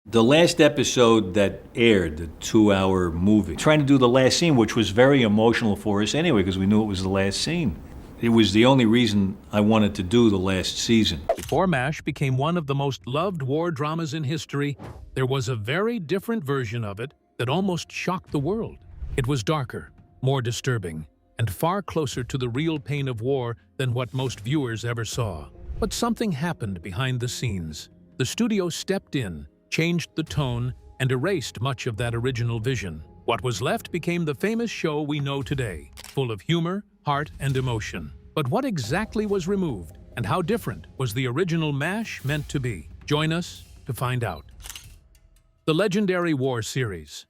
The last episode that aired, the 2-hour movie, trying to do the last scene, which was very emotional for us anyway, because we knew it was the last scene. It was the only reason I wanted to do the last season. Before MASH became one of the most loved war dramas in history, there was a very different version of it that almost shocked the world. It was darker, more disturbing, and far closer to the real pain of war than what most viewers ever saw. But something happened behind the scenes. The studio stepped in, changed the tone, and erased much of that original vision. What was left became the famous show we know today, full of humor, heart, and emotion. But what exactly was removed, and how different was the original MASH meant to be? Join us to find out. The legendary war series.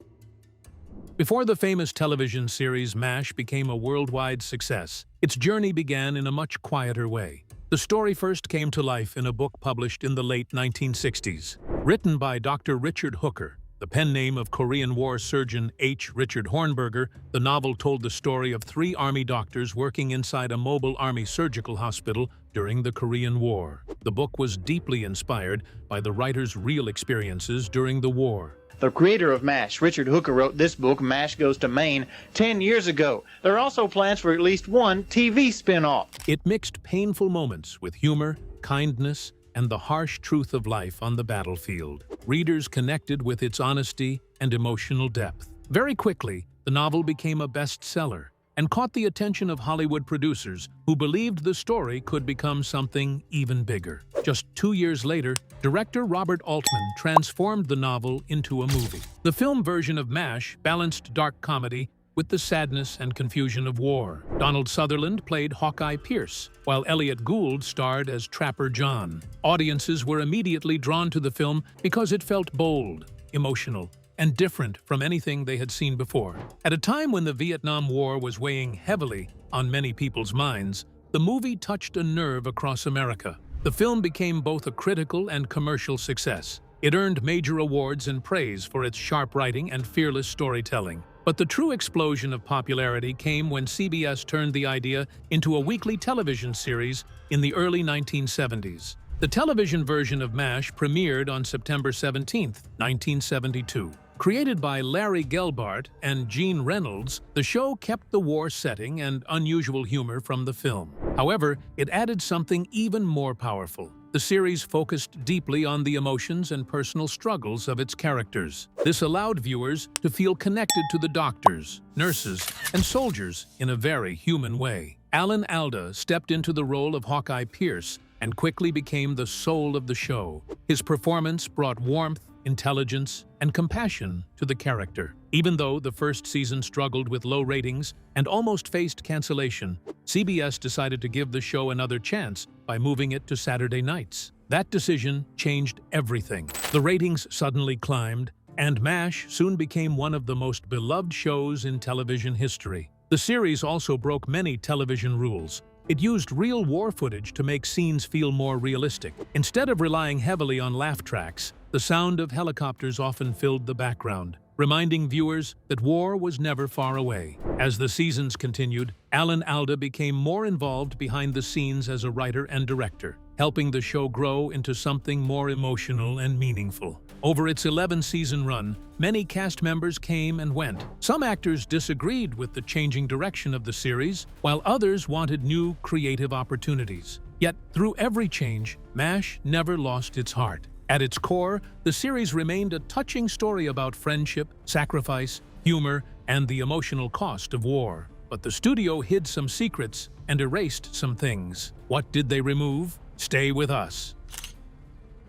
Before the famous television series MASH became a worldwide success, its journey began in a much quieter way. The story first came to life in a book published in the late 1960s. Written by Dr. Richard Hooker, the pen name of Korean War surgeon H. Richard Hornberger, the novel told the story of 3 Army doctors working inside a mobile Army surgical hospital during the Korean War. The book was deeply inspired by the writer's real experiences during the war. The creator of MASH, Richard Hooker, wrote this book, MASH Goes to Maine, 10 years ago. There are also plans for at least one TV spin-off. It mixed painful moments with humor, kindness, and the harsh truth of life on the battlefield. Readers connected with its honesty and emotional depth. Very quickly, the novel became a bestseller and caught the attention of Hollywood producers who believed the story could become something even bigger. Just 2 years later, director Robert Altman transformed the novel into a movie. The film version of MASH balanced dark comedy with the sadness and confusion of war. Donald Sutherland played Hawkeye Pierce, while Elliot Gould starred as Trapper John. Audiences were immediately drawn to the film because it felt bold, emotional, and different from anything they had seen before. At a time when the Vietnam War was weighing heavily on many people's minds, the movie touched a nerve across America. The film became both a critical and commercial success. It earned major awards and praise for its sharp writing and fearless storytelling. But the true explosion of popularity came when CBS turned the idea into a weekly television series in the early 1970s. The television version of MASH premiered on September 17, 1972. Created by Larry Gelbart and Gene Reynolds, the show kept the war setting and unusual humor from the film. However, it added something even more powerful. The series focused deeply on the emotions and personal struggles of its characters. This allowed viewers to feel connected to the doctors, nurses, and soldiers in a very human way. Alan Alda stepped into the role of Hawkeye Pierce and quickly became the soul of the show. His performance brought warmth, intelligence, and compassion to the character. Even though the first season struggled with low ratings and almost faced cancellation, CBS decided to give the show another chance by moving it to Saturday nights. That decision changed everything. The ratings suddenly climbed, and MASH soon became one of the most beloved shows in television history. The series also broke many television rules. It used real war footage to make scenes feel more realistic. Instead of relying heavily on laugh tracks, the sound of helicopters often filled the background, reminding viewers that war was never far away. As the seasons continued, Alan Alda became more involved behind the scenes as a writer and director, helping the show grow into something more emotional and meaningful. Over its 11-season run, many cast members came and went. Some actors disagreed with the changing direction of the series, while others wanted new creative opportunities. Yet, through every change, MASH never lost its heart. At its core, the series remained a touching story about friendship, sacrifice, humor, and the emotional cost of war. But the studio hid some secrets and erased some things. What did they remove? Stay with us.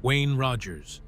Wayne Rogers.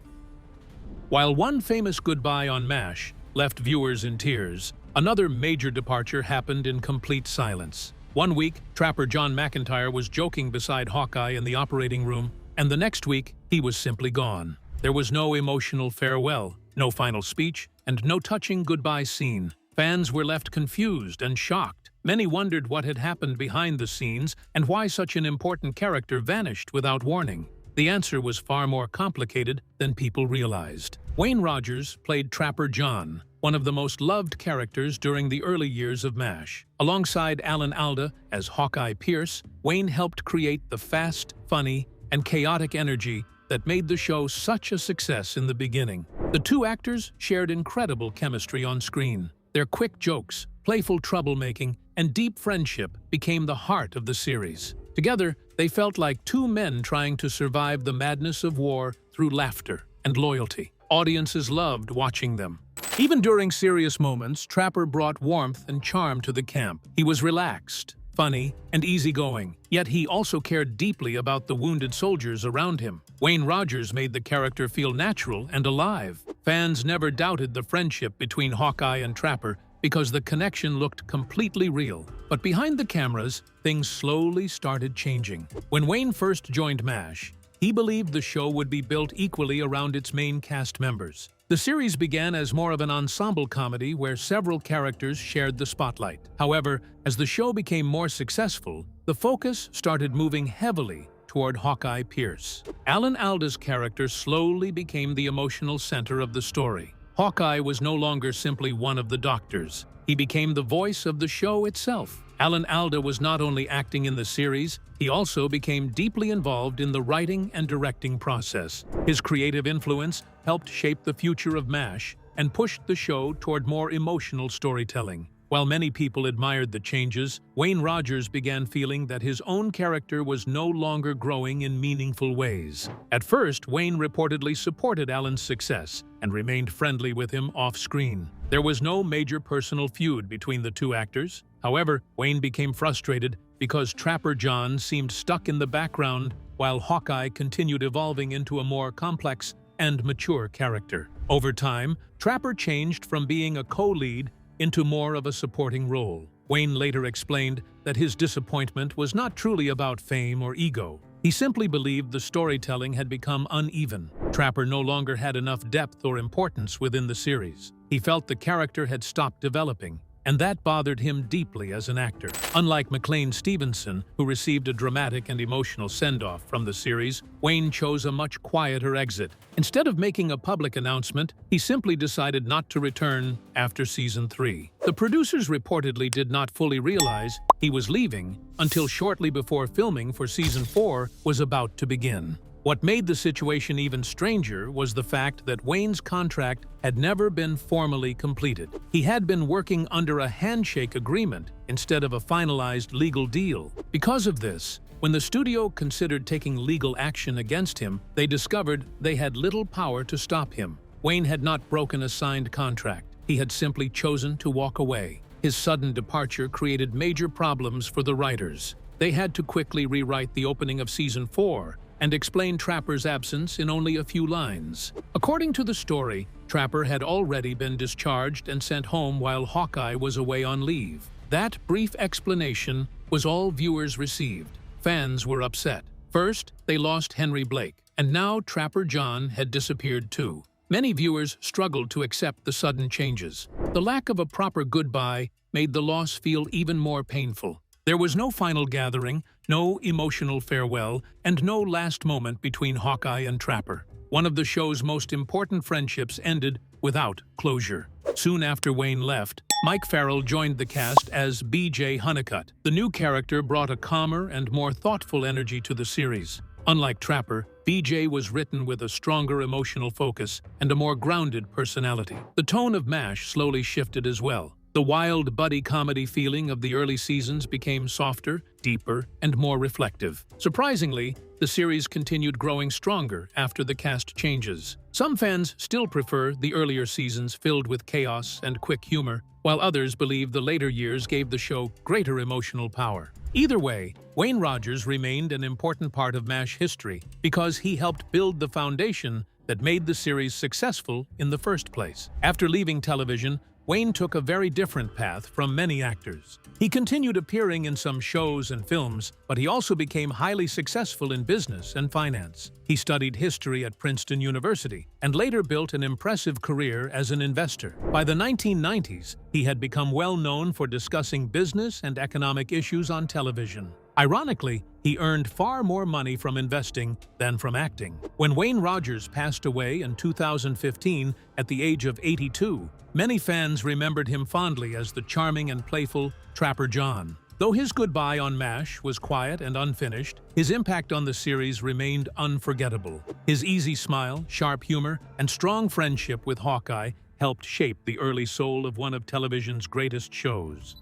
While one famous goodbye on MASH left viewers in tears, another major departure happened in complete silence. One week, Trapper John McIntyre was joking beside Hawkeye in the operating room, and the next week, he was simply gone. There was no emotional farewell, no final speech, and no touching goodbye scene. Fans were left confused and shocked. Many wondered what had happened behind the scenes and why such an important character vanished without warning. The answer was far more complicated than people realized. Wayne Rogers played Trapper John, one of the most loved characters during the early years of MASH. Alongside Alan Alda as Hawkeye Pierce, Wayne helped create the fast, funny, and chaotic energy that made the show such a success in the beginning. The two actors shared incredible chemistry on screen. Their quick jokes, playful troublemaking, and deep friendship became the heart of the series. Together, they felt like two men trying to survive the madness of war through laughter and loyalty. Audiences loved watching them. Even during serious moments, Trapper brought warmth and charm to the camp. He was relaxed, funny, and easygoing, yet he also cared deeply about the wounded soldiers around him. Wayne Rogers made the character feel natural and alive. Fans never doubted the friendship between Hawkeye and Trapper because the connection looked completely real. But behind the cameras, things slowly started changing. When Wayne first joined MASH, he believed the show would be built equally around its main cast members. The series began as more of an ensemble comedy where several characters shared the spotlight. However, as the show became more successful, the focus started moving heavily toward Hawkeye Pierce. Alan Alda's character slowly became the emotional center of the story. Hawkeye was no longer simply one of the doctors. He became the voice of the show itself. Alan Alda was not only acting in the series, he also became deeply involved in the writing and directing process. His creative influence helped shape the future of MASH and pushed the show toward more emotional storytelling. While many people admired the changes, Wayne Rogers began feeling that his own character was no longer growing in meaningful ways. At first, Wayne reportedly supported Alan's success and remained friendly with him off-screen. There was no major personal feud between the two actors. However, Wayne became frustrated because Trapper John seemed stuck in the background while Hawkeye continued evolving into a more complex and mature character. Over time, Trapper changed from being a co-lead into more of a supporting role. Wayne later explained that his disappointment was not truly about fame or ego. He simply believed the storytelling had become uneven. Trapper no longer had enough depth or importance within the series. He felt the character had stopped developing, and that bothered him deeply as an actor. Unlike McLean Stevenson, who received a dramatic and emotional send-off from the series, Wayne chose a much quieter exit. Instead of making a public announcement, he simply decided not to return after Season 3. The producers reportedly did not fully realize he was leaving until shortly before filming for Season 4 was about to begin. What made the situation even stranger was the fact that Wayne's contract had never been formally completed. He had been working under a handshake agreement instead of a finalized legal deal. Because of this, when the studio considered taking legal action against him, they discovered they had little power to stop him. Wayne had not broken a signed contract. He had simply chosen to walk away. His sudden departure created major problems for the writers. They had to quickly rewrite the opening of Season 4 and explain Trapper's absence in only a few lines. According to the story, Trapper had already been discharged and sent home while Hawkeye was away on leave. That brief explanation was all viewers received. Fans were upset. First, they lost Henry Blake, and now Trapper John had disappeared too. Many viewers struggled to accept the sudden changes. The lack of a proper goodbye made the loss feel even more painful. There was no final gathering, no emotional farewell, and no last moment between Hawkeye and Trapper. One of the show's most important friendships ended without closure. Soon after Wayne left, Mike Farrell joined the cast as B.J. Honeycutt. The new character brought a calmer and more thoughtful energy to the series. Unlike Trapper, B.J. was written with a stronger emotional focus and a more grounded personality. The tone of MASH slowly shifted as well. The wild buddy comedy feeling of the early seasons became softer, deeper, and more reflective. Surprisingly, the series continued growing stronger after the cast changes. Some fans still prefer the earlier seasons filled with chaos and quick humor, while others believe the later years gave the show greater emotional power. Either way, Wayne Rogers remained an important part of MASH history because he helped build the foundation that made the series successful in the first place. After leaving television, Wayne took a very different path from many actors. He continued appearing in some shows and films, but he also became highly successful in business and finance. He studied history at Princeton University and later built an impressive career as an investor. By the 1990s, he had become well known for discussing business and economic issues on television. Ironically, he earned far more money from investing than from acting. When Wayne Rogers passed away in 2015 at the age of 82, many fans remembered him fondly as the charming and playful Trapper John. Though his goodbye on MASH was quiet and unfinished, his impact on the series remained unforgettable. His easy smile, sharp humor, and strong friendship with Hawkeye helped shape the early soul of one of television's greatest shows.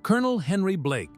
Colonel Henry Blake.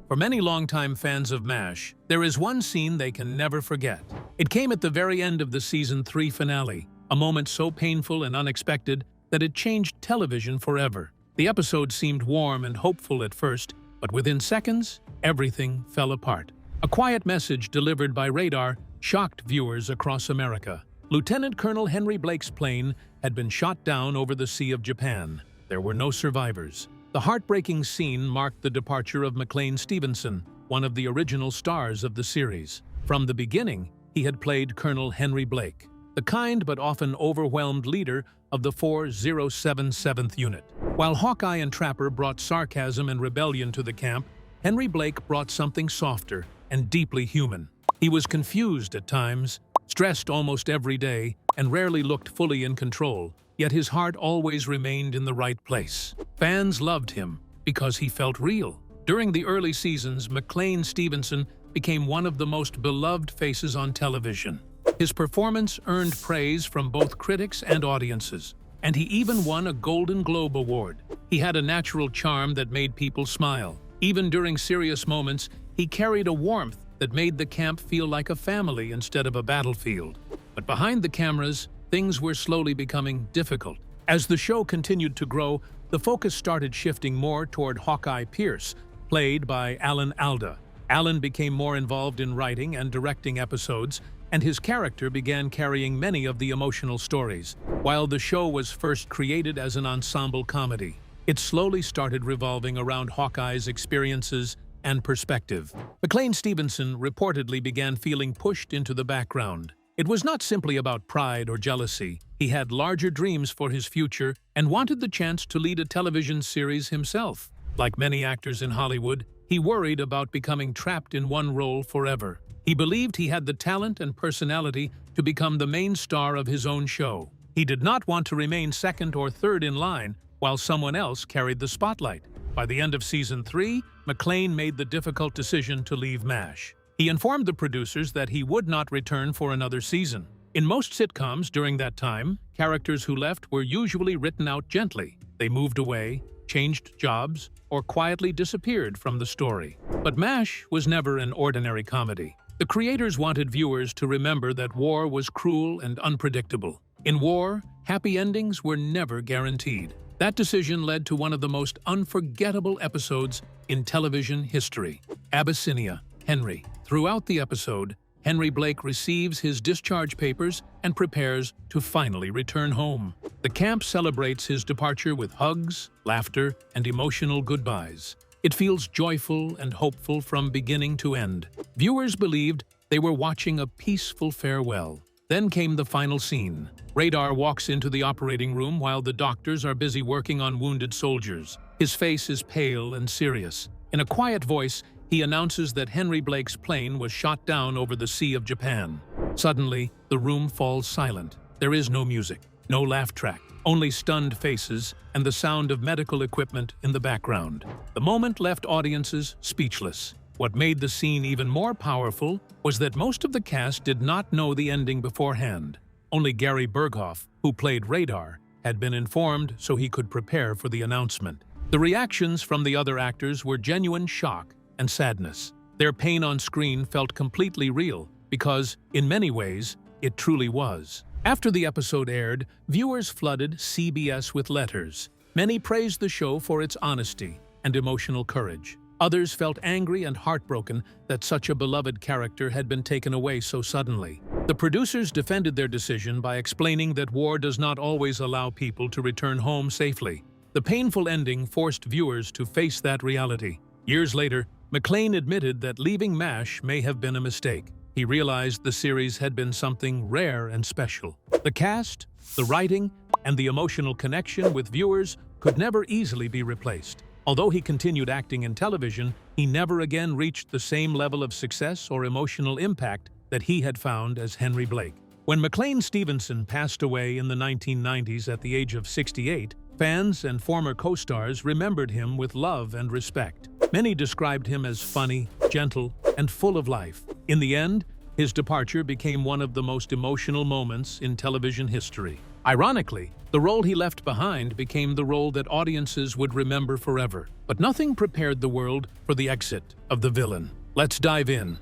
For many longtime fans of MASH, there is one scene they can never forget. It came at the very end of the Season 3 finale, a moment so painful and unexpected that it changed television forever. The episode seemed warm and hopeful at first, but within seconds, everything fell apart. A quiet message delivered by radar shocked viewers across America. Lieutenant Colonel Henry Blake's plane had been shot down over the Sea of Japan. There were no survivors. The heartbreaking scene marked the departure of McLean Stevenson, one of the original stars of the series. From the beginning, he had played Colonel Henry Blake, the kind but often overwhelmed leader of the 4077th Unit. While Hawkeye and Trapper brought sarcasm and rebellion to the camp, Henry Blake brought something softer and deeply human. He was confused at times, stressed almost every day, and rarely looked fully in control, yet his heart always remained in the right place. Fans loved him because he felt real. During the early seasons, McLean Stevenson became one of the most beloved faces on television. His performance earned praise from both critics and audiences, and he even won a Golden Globe Award. He had a natural charm that made people smile. Even during serious moments, he carried a warmth that made the camp feel like a family instead of a battlefield. But behind the cameras, things were slowly becoming difficult. As the show continued to grow, the focus started shifting more toward Hawkeye Pierce, played by Alan Alda. Alan became more involved in writing and directing episodes, and his character began carrying many of the emotional stories. While the show was first created as an ensemble comedy, it slowly started revolving around Hawkeye's experiences and perspective. McLean Stevenson reportedly began feeling pushed into the background. It was not simply about pride or jealousy. He had larger dreams for his future and wanted the chance to lead a television series himself. Like many actors in Hollywood, he worried about becoming trapped in one role forever. He believed he had the talent and personality to become the main star of his own show. He did not want to remain second or third in line while someone else carried the spotlight. By the end of Season 3, McLean made the difficult decision to leave MASH. He informed the producers that he would not return for another season. In most sitcoms during that time, characters who left were usually written out gently. They moved away, changed jobs, or quietly disappeared from the story. But MASH was never an ordinary comedy. The creators wanted viewers to remember that war was cruel and unpredictable. In war, happy endings were never guaranteed. That decision led to one of the most unforgettable episodes in television history, Abyssinia, Henry. Throughout the episode, Henry Blake receives his discharge papers and prepares to finally return home. The camp celebrates his departure with hugs, laughter, and emotional goodbyes. It feels joyful and hopeful from beginning to end. Viewers believed they were watching a peaceful farewell. Then came the final scene. Radar walks into the operating room while the doctors are busy working on wounded soldiers. His face is pale and serious. In a quiet voice, he announces that Henry Blake's plane was shot down over the Sea of Japan. Suddenly, the room falls silent. There is no music, no laugh track, only stunned faces and the sound of medical equipment in the background. The moment left audiences speechless. What made the scene even more powerful was that most of the cast did not know the ending beforehand. Only Gary Berghoff, who played Radar, had been informed so he could prepare for the announcement. The reactions from the other actors were genuine shock and sadness. Their pain on screen felt completely real because, in many ways, it truly was. After the episode aired, viewers flooded CBS with letters. Many praised the show for its honesty and emotional courage. Others felt angry and heartbroken that such a beloved character had been taken away so suddenly. The producers defended their decision by explaining that war does not always allow people to return home safely. The painful ending forced viewers to face that reality. Years later, McLean admitted that leaving MASH may have been a mistake. He realized the series had been something rare and special. The cast, the writing, and the emotional connection with viewers could never easily be replaced. Although he continued acting in television, he never again reached the same level of success or emotional impact that he had found as Henry Blake. When McLean Stevenson passed away in the 1990s at the age of 68, Fans and former co-stars remembered him with love and respect. Many described him as funny, gentle, and full of life. In the end, his departure became one of the most emotional moments in television history. Ironically, the role he left behind became the role that audiences would remember forever. But nothing prepared the world for the exit of the villain. Let's dive in.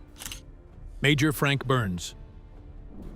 Major Frank Burns.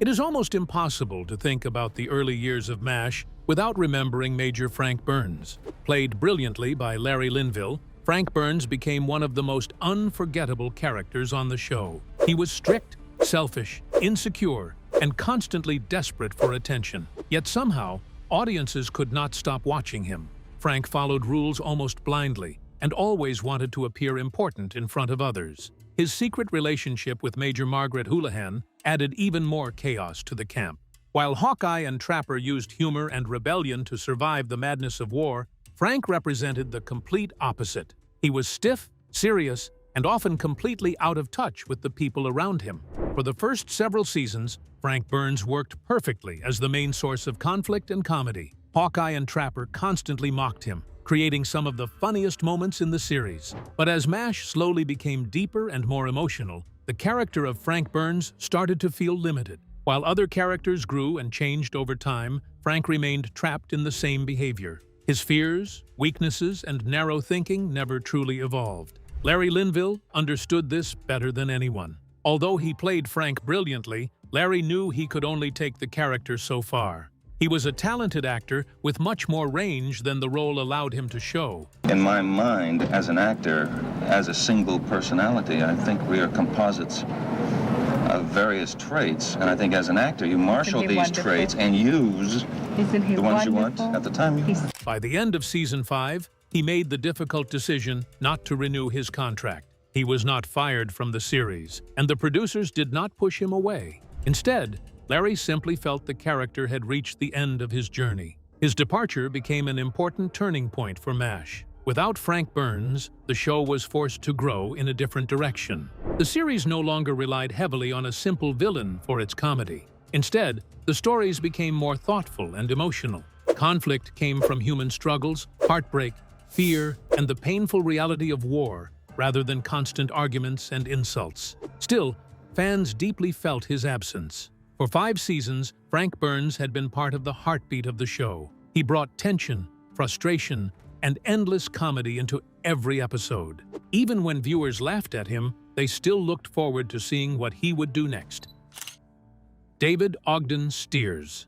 It is almost impossible to think about the early years of MASH without remembering Major Frank Burns. Played brilliantly by Larry Linville, Frank Burns became one of the most unforgettable characters on the show. He was strict, selfish, insecure, and constantly desperate for attention. Yet somehow, audiences could not stop watching him. Frank followed rules almost blindly and always wanted to appear important in front of others. His secret relationship with Major Margaret Houlihan added even more chaos to the camp. While Hawkeye and Trapper used humor and rebellion to survive the madness of war, Frank represented the complete opposite. He was stiff, serious, and often completely out of touch with the people around him. For the first several seasons, Frank Burns worked perfectly as the main source of conflict and comedy. Hawkeye and Trapper constantly mocked him, creating some of the funniest moments in the series. But as MASH slowly became deeper and more emotional, the character of Frank Burns started to feel limited. While other characters grew and changed over time, Frank remained trapped in the same behavior. His fears, weaknesses, and narrow thinking never truly evolved. Larry Linville understood this better than anyone. Although he played Frank brilliantly, Larry knew he could only take the character so far. He was a talented actor with much more range than the role allowed him to show. In my mind, as an actor, as a single personality, I think we are composites of various traits. And I think as an actor, you marshal these traits and use the ones you want at the time you want. By the end of Season 5, he made the difficult decision not to renew his contract. He was not fired from the series, and the producers did not push him away. Instead, Larry simply felt the character had reached the end of his journey. His departure became an important turning point for MASH. Without Frank Burns, the show was forced to grow in a different direction. The series no longer relied heavily on a simple villain for its comedy. Instead, the stories became more thoughtful and emotional. Conflict came from human struggles, heartbreak, fear, and the painful reality of war, rather than constant arguments and insults. Still, fans deeply felt his absence. For 5 seasons, Frank Burns had been part of the heartbeat of the show. He brought tension, frustration, and endless comedy into every episode. Even when viewers laughed at him, they still looked forward to seeing what he would do next. David Ogden Stiers.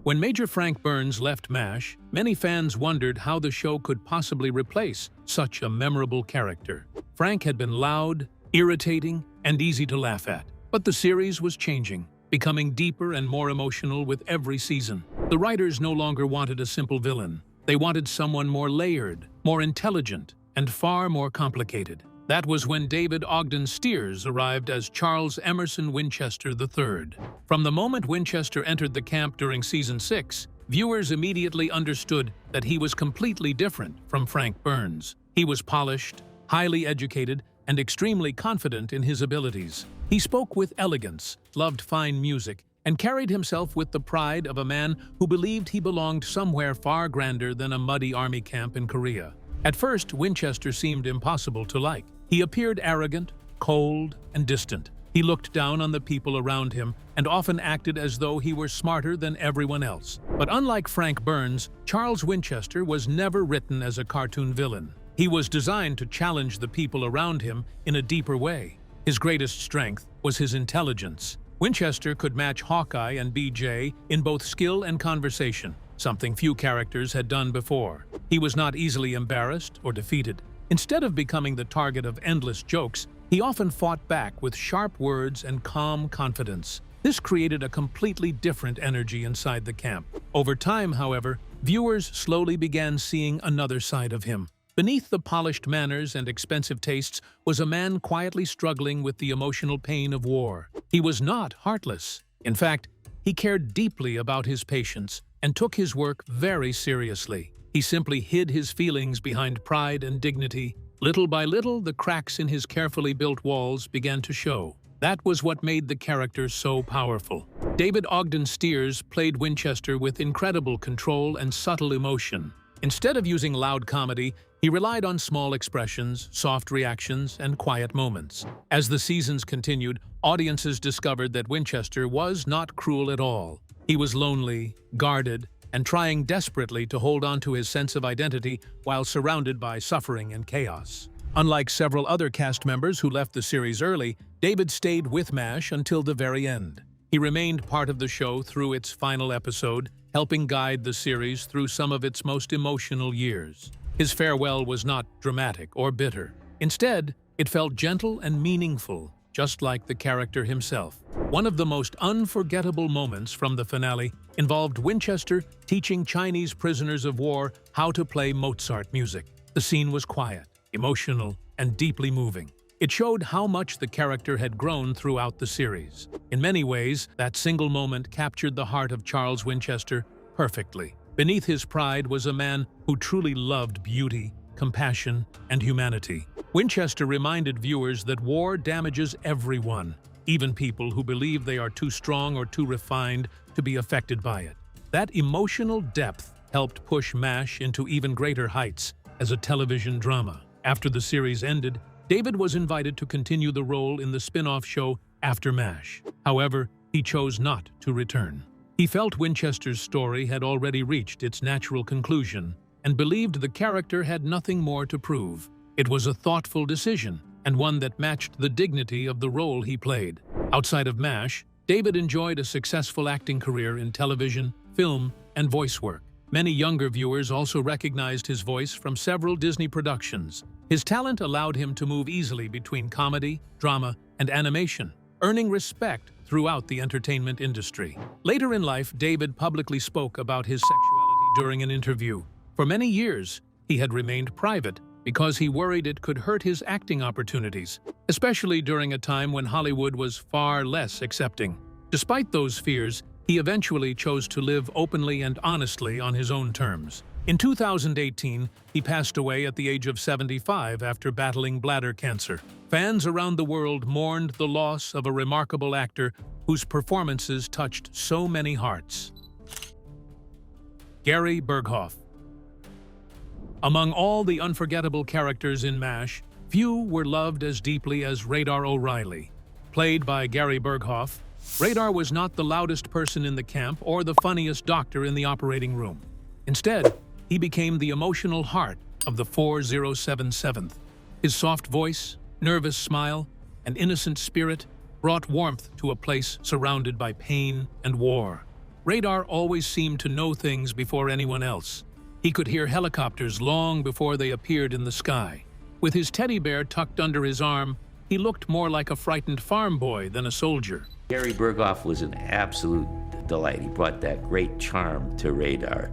When Major Frank Burns left MASH, many fans wondered how the show could possibly replace such a memorable character. Frank had been loud, irritating, and easy to laugh at. But the series was changing, becoming deeper and more emotional with every season. The writers no longer wanted a simple villain. They wanted someone more layered, more intelligent, and far more complicated. That was when David Ogden Stiers arrived as Charles Emerson Winchester III. From the moment Winchester entered the camp during Season 6, viewers immediately understood that he was completely different from Frank Burns. He was polished, highly educated, and extremely confident in his abilities. He spoke with elegance, loved fine music, and carried himself with the pride of a man who believed he belonged somewhere far grander than a muddy army camp in Korea. At first, Winchester seemed impossible to like. He appeared arrogant, cold, and distant. He looked down on the people around him and often acted as though he were smarter than everyone else. But unlike Frank Burns, Charles Winchester was never written as a cartoon villain. He was designed to challenge the people around him in a deeper way. His greatest strength was his intelligence. Winchester could match Hawkeye and BJ in both skill and conversation, something few characters had done before. He was not easily embarrassed or defeated. Instead of becoming the target of endless jokes, he often fought back with sharp words and calm confidence. This created a completely different energy inside the camp. Over time, however, viewers slowly began seeing another side of him. Beneath the polished manners and expensive tastes was a man quietly struggling with the emotional pain of war. He was not heartless. In fact, he cared deeply about his patients and took his work very seriously. He simply hid his feelings behind pride and dignity. Little by little, the cracks in his carefully built walls began to show. That was what made the character so powerful. David Ogden Stiers played Winchester with incredible control and subtle emotion. Instead of using loud comedy, he relied on small expressions, soft reactions, and quiet moments. As the seasons continued, audiences discovered that Winchester was not cruel at all. He was lonely, guarded, and trying desperately to hold on to his sense of identity while surrounded by suffering and chaos. Unlike several other cast members who left the series early, David stayed with MASH until the very end. He remained part of the show through its final episode, helping guide the series through some of its most emotional years. His farewell was not dramatic or bitter. Instead, it felt gentle and meaningful, just like the character himself. One of the most unforgettable moments from the finale involved Winchester teaching Chinese prisoners of war how to play Mozart music. The scene was quiet, emotional, and deeply moving. It showed how much the character had grown throughout the series. In many ways, that single moment captured the heart of Charles Winchester perfectly. Beneath his pride was a man who truly loved beauty, compassion, and humanity. Winchester reminded viewers that war damages everyone, even people who believe they are too strong or too refined to be affected by it. That emotional depth helped push MASH into even greater heights as a television drama. After the series ended, David was invited to continue the role in the spin-off show After MASH. However, he chose not to return. He felt Winchester's story had already reached its natural conclusion and believed the character had nothing more to prove. It was a thoughtful decision, and one that matched the dignity of the role he played. Outside of MASH, David enjoyed a successful acting career in television, film, and voice work. Many younger viewers also recognized his voice from several Disney productions. His talent allowed him to move easily between comedy, drama, and animation, earning respect throughout the entertainment industry. Later in life, David publicly spoke about his sexuality during an interview. For many years, he had remained private because he worried it could hurt his acting opportunities, especially during a time when Hollywood was far less accepting. Despite those fears, he eventually chose to live openly and honestly on his own terms. In 2018, he passed away at the age of 75 after battling bladder cancer. Fans around the world mourned the loss of a remarkable actor whose performances touched so many hearts. Gary Berghoff. Among all the unforgettable characters in MASH, few were loved as deeply as Radar O'Reilly. Played by Gary Berghoff, Radar was not the loudest person in the camp or the funniest doctor in the operating room. Instead, he became the emotional heart of the 4077th. His soft voice, nervous smile, and innocent spirit brought warmth to a place surrounded by pain and war. Radar always seemed to know things before anyone else. He could hear helicopters long before they appeared in the sky. With his teddy bear tucked under his arm, he looked more like a frightened farm boy than a soldier. Gary Berghoff was an absolute delight. He brought that great charm to Radar.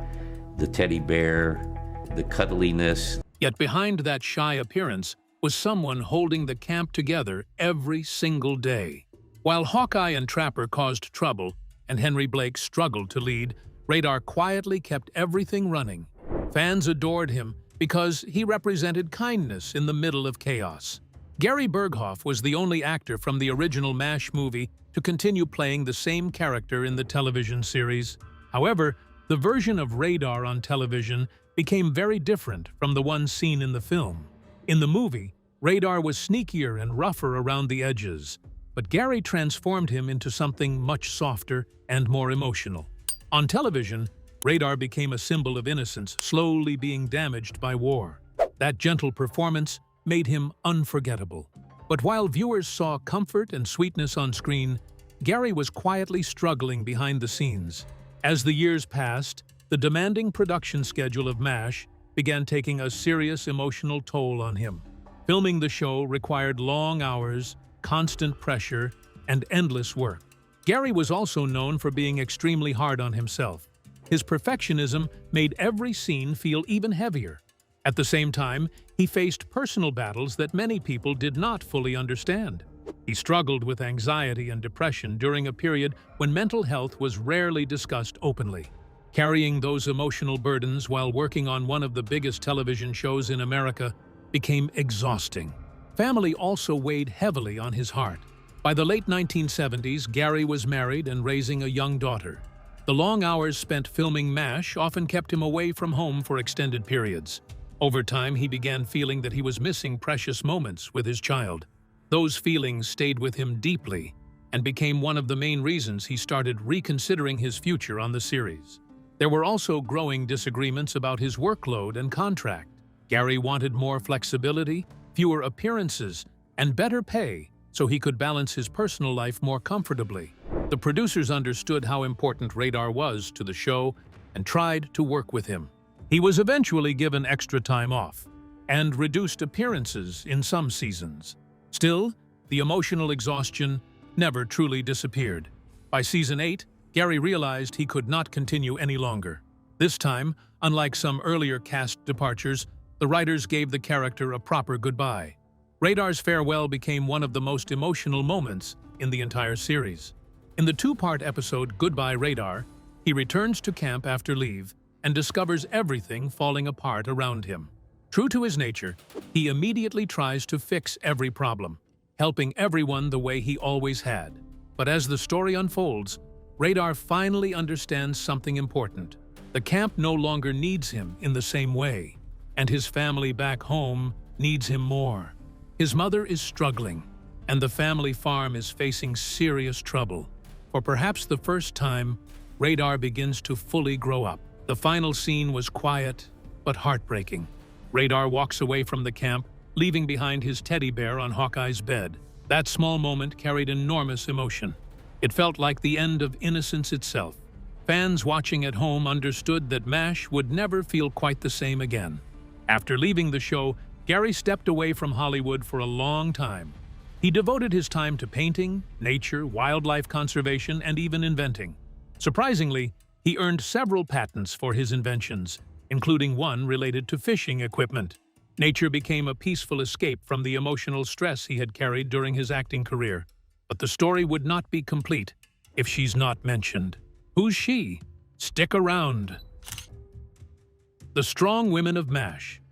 The teddy bear, the cuddliness. Yet behind that shy appearance was someone holding the camp together every single day. While Hawkeye and Trapper caused trouble and Henry Blake struggled to lead, Radar quietly kept everything running. Fans adored him because he represented kindness in the middle of chaos. Gary Berghoff was the only actor from the original MASH movie to continue playing the same character in the television series. However, the version of Radar on television became very different from the one seen in the film. In the movie, Radar was sneakier and rougher around the edges, but Gary transformed him into something much softer and more emotional. On television, Radar became a symbol of innocence slowly being damaged by war. That gentle performance made him unforgettable. But while viewers saw comfort and sweetness on screen, Gary was quietly struggling behind the scenes. As the years passed, the demanding production schedule of MASH began taking a serious emotional toll on him. Filming the show required long hours, constant pressure, and endless work. Gary was also known for being extremely hard on himself. His perfectionism made every scene feel even heavier. At the same time, he faced personal battles that many people did not fully understand. He struggled with anxiety and depression during a period when mental health was rarely discussed openly. Carrying those emotional burdens while working on one of the biggest television shows in America became exhausting. Family also weighed heavily on his heart. By the late 1970s, Gary was married and raising a young daughter. The long hours spent filming MASH often kept him away from home for extended periods. Over time, he began feeling that he was missing precious moments with his child. Those feelings stayed with him deeply and became one of the main reasons he started reconsidering his future on the series. There were also growing disagreements about his workload and contract. Gary wanted more flexibility, fewer appearances, and better pay so he could balance his personal life more comfortably. The producers understood how important Radar was to the show and tried to work with him. He was eventually given extra time off and reduced appearances in some seasons. Still, the emotional exhaustion never truly disappeared. By season 8, Gary realized he could not continue any longer. This time, unlike some earlier cast departures, the writers gave the character a proper goodbye. Radar's farewell became one of the most emotional moments in the entire series. In the two-part episode Goodbye Radar, he returns to camp after leave and discovers everything falling apart around him. True to his nature, he immediately tries to fix every problem, helping everyone the way he always had. But as the story unfolds, Radar finally understands something important. The camp no longer needs him in the same way, and his family back home needs him more. His mother is struggling, and the family farm is facing serious trouble. For perhaps the first time, Radar begins to fully grow up. The final scene was quiet, but heartbreaking. Radar walks away from the camp, leaving behind his teddy bear on Hawkeye's bed. That small moment carried enormous emotion. It felt like the end of innocence itself. Fans watching at home understood that MASH would never feel quite the same again. After leaving the show, Gary stepped away from Hollywood for a long time. He devoted his time to painting, nature, wildlife conservation, and even inventing. Surprisingly, he earned several patents for his inventions, including one related to fishing equipment. Nature became a peaceful escape from the emotional stress he had carried during his acting career. But the story would not be complete if she's not mentioned. Who's she? Stick around. The Strong Women of MASH.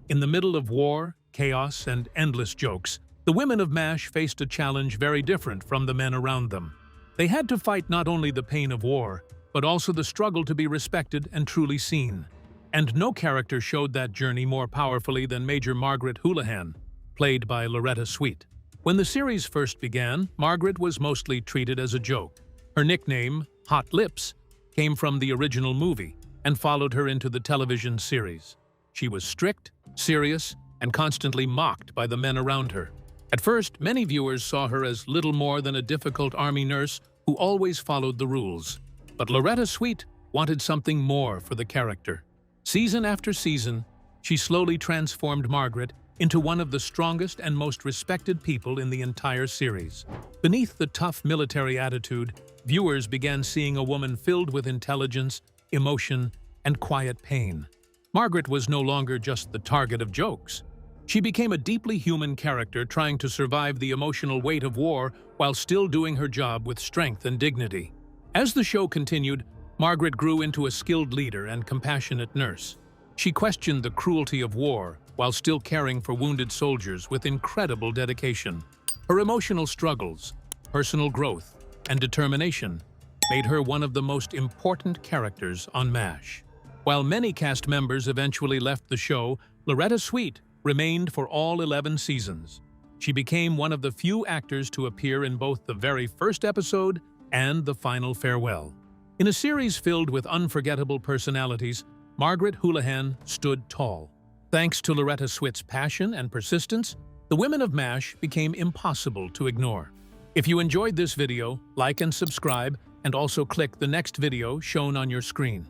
In the middle of war, chaos, and endless jokes, the women of MASH faced a challenge very different from the men around them. They had to fight not only the pain of war, but also the struggle to be respected and truly seen. And no character showed that journey more powerfully than Major Margaret Houlihan, played by Loretta Swit. When the series first began, Margaret was mostly treated as a joke. Her nickname, Hot Lips, came from the original movie and followed her into the television series. She was strict, serious, and constantly mocked by the men around her. At first, many viewers saw her as little more than a difficult army nurse who always followed the rules. But Loretta Swit wanted something more for the character. Season after season, she slowly transformed Margaret into one of the strongest and most respected people in the entire series. Beneath the tough military attitude, viewers began seeing a woman filled with intelligence, emotion, and quiet pain. Margaret was no longer just the target of jokes. She became a deeply human character trying to survive the emotional weight of war while still doing her job with strength and dignity. As the show continued, Margaret grew into a skilled leader and compassionate nurse. She questioned the cruelty of war while still caring for wounded soldiers with incredible dedication. Her emotional struggles, personal growth, and determination made her one of the most important characters on MASH. While many cast members eventually left the show, Loretta Swit remained for all 11 seasons. She became one of the few actors to appear in both the very first episode and the final farewell. In a series filled with unforgettable personalities, Margaret Houlihan stood tall. Thanks to Loretta Swit's passion and persistence, the women of MASH became impossible to ignore. If you enjoyed this video, like and subscribe, and also click the next video shown on your screen.